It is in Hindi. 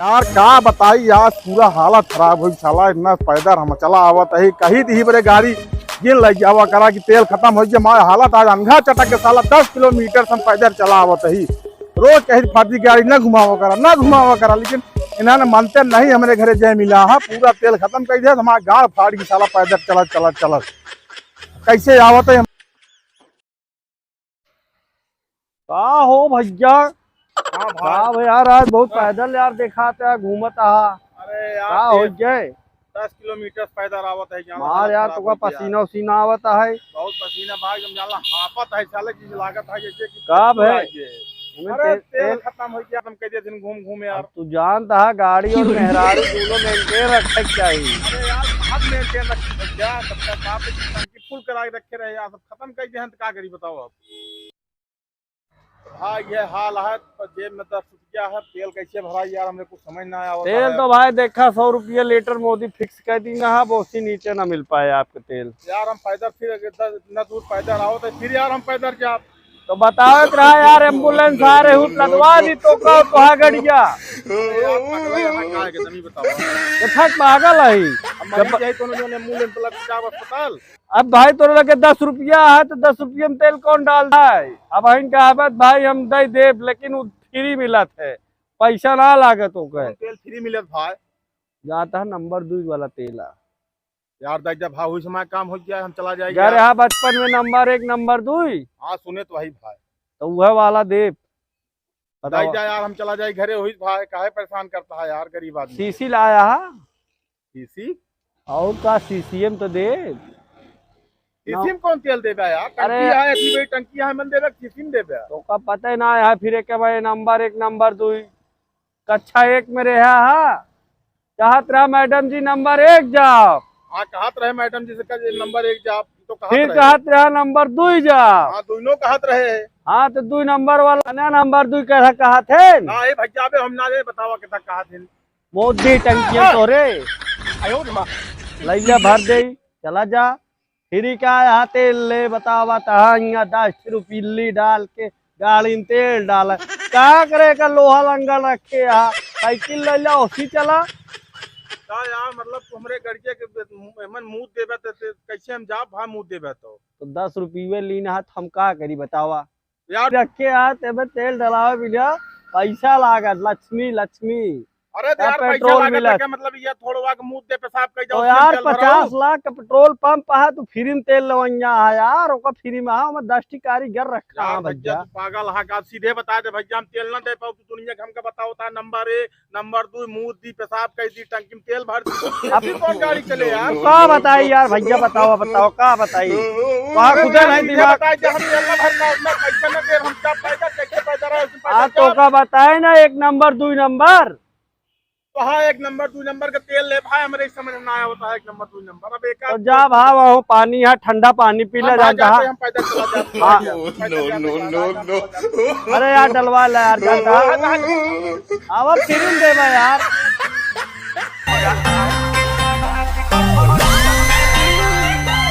यार का बताई यार पूरा हालत खराब हुई साला इतना पैदल हम चला आवत है कहीं दी बड़े गाड़ी गिन लग जावा करा कि तेल खत्म हो गया हमारा हालत आज अंधा चटक के साला 10 किलोमीटर हम पैदल चला आवत है रोज कहीं फर्जी गाड़ी न घुमावा करा लेकिन इन्होंने मानते नहीं हमारे घरे जय मिला हाँ पूरा तेल खत्म कर दिया हमारा गाड़ फाड़ की साला पैदल चला कैसे आवत है का हो भैया। हाँ हाँ भाई यार आज बहुत पैदल यार देखा था घूमत आहा। अरे का हो गए 10 किलोमीटर पैदल आवत है मार यार तो पसीना उसीना आवत है बहुत पसीना भाग जम जाला हापत है साले की लागत है जैसे कि कब है अरे तेल खत्म हो गया तुम कैसे दिन घूम यार तू जानता है गाड़ी और मेहरारू दोनों मेंटेन रखे चाहिए। अरे यार हाथ मेंटेन रखी क्या तब तक आप टंकी फुल करा के रखे रहे यार सब खत्म कर दिए हैं तो क्या करी बताओ आप। हाँ ये हाल है जेब में 10 रुपया है तेल कैसे भरा यार हमने कुछ समझ ना आया तेल तो भाई देखा 100 रुपये लीटर मोदी फिक्स कर दी ना बहुत सी नीचे ना मिल पाए आपके तेल। यार हम पैदल फिर इतना दूर पैदल आओ तो फिर यार हम पैदल जा तो बताओ रहा यार एम्बुलेंस आ रहे हूँ लदवा दी तो कहा गड़िया थक पागल है अस्पताल। अब भाई तो लगे 10 रुपया है तो 10 रुपये में तेल कौन डालता है। अब कहावत भाई हम दे दे लेकिन वो फ्री मिलत है पैसा ना लागत हो गए तेल फ्री मिलत भाई जाता है नंबर 2 वाला तेल है यार दाई जब भाव हुई समय काम हो गया हम चला जाएंगे यार यहाँ बचपन में नंबर 1 नंबर 2 हाँ सुने तो वही भाई तो वह वाला दे दाई यार हम चला जाए घरे हुई भाई काहे परेशान करता है यार गरीब आदमी। सीसी लाया है सीसी और का सीसीएम तो दे सीसी में कौन तेल देबे यार टंकी है इतनी बड़ी टंकी है मन देबे सीसी में देबे तो का पता ही ना है फिर एक भाई नंबर 1 नंबर 2 कक्षा 1 में रहा है चाहत रहा मैडम जी नंबर 1 जाओ। हाँ कहत रहे मैडम जी से नंबर 1 जाओ तो फिर कहत रहा नंबर 2 जाओ। हाँ दोनों कहत रहे हाँ तो 2 नंबर वाला ना नंबर 2 कह कहा थे ना ये भैया बे हम ना दे बतावा कितना कहा थे मोदी टंकियां तो रे आयो मां लैया भर दे चला जा फिर क्या यहाँ तेल ले बतावा तहाँ 10 रुपये डाल के गाड़ी में तेल डाला क्या करे का लोहा लंगल रखे यहाँ साइकिल ले ला उसी चला का यार मतलब हमरे गड़िया के मन मुंह देबे तो कैसे हम जा भा मुंह देबे तो 10 रुपये लीना है हम का करी बतावा यार रखे हाथ तेल डलावे बिना पैसा लागत लक्ष्मी लक्ष्मी अरे यार पैसा पेट्रोल लागत मिला है मतलब ये थोड़ा के मुंह दे पेशाब कर जाओ तो यार 50 लाख का पेट्रोल पंप है तो फ्री में तेल लवैया है यार ओका फ्री में हम 10 टी कारीगर रखा है भैया पागल है का सीधे बता दे भैया हम तेल ना दे पाओ तो दुनिया के हमका बताओ था नंबर 1 नंबर 2 मुंह दी पेशाब कर दी टंकी में तेल भर दी अभी कौन गाड़ी चले यार का बताई यार भैया बताओ का बताई वहां खुदे नहीं दिमाग बताई जब हम तेल ना भरना उसमें पैसा ना दे हम क्या पैसा कैसे पैसा रहा उसमें आज तो का बताए ना 1 नंबर 2 नंबर तो हाँ 1 नंबर 2 नंबर का तेल ले भाई हमारे समझ में आया होता है 1 नंबर 2 नंबर अब एक तो जा भाव हो पानी है ठंडा पानी पी ले जाता है हम पैदल चला जाते अरे यार डलवा ले यार जाता अब फ्री में देवा यार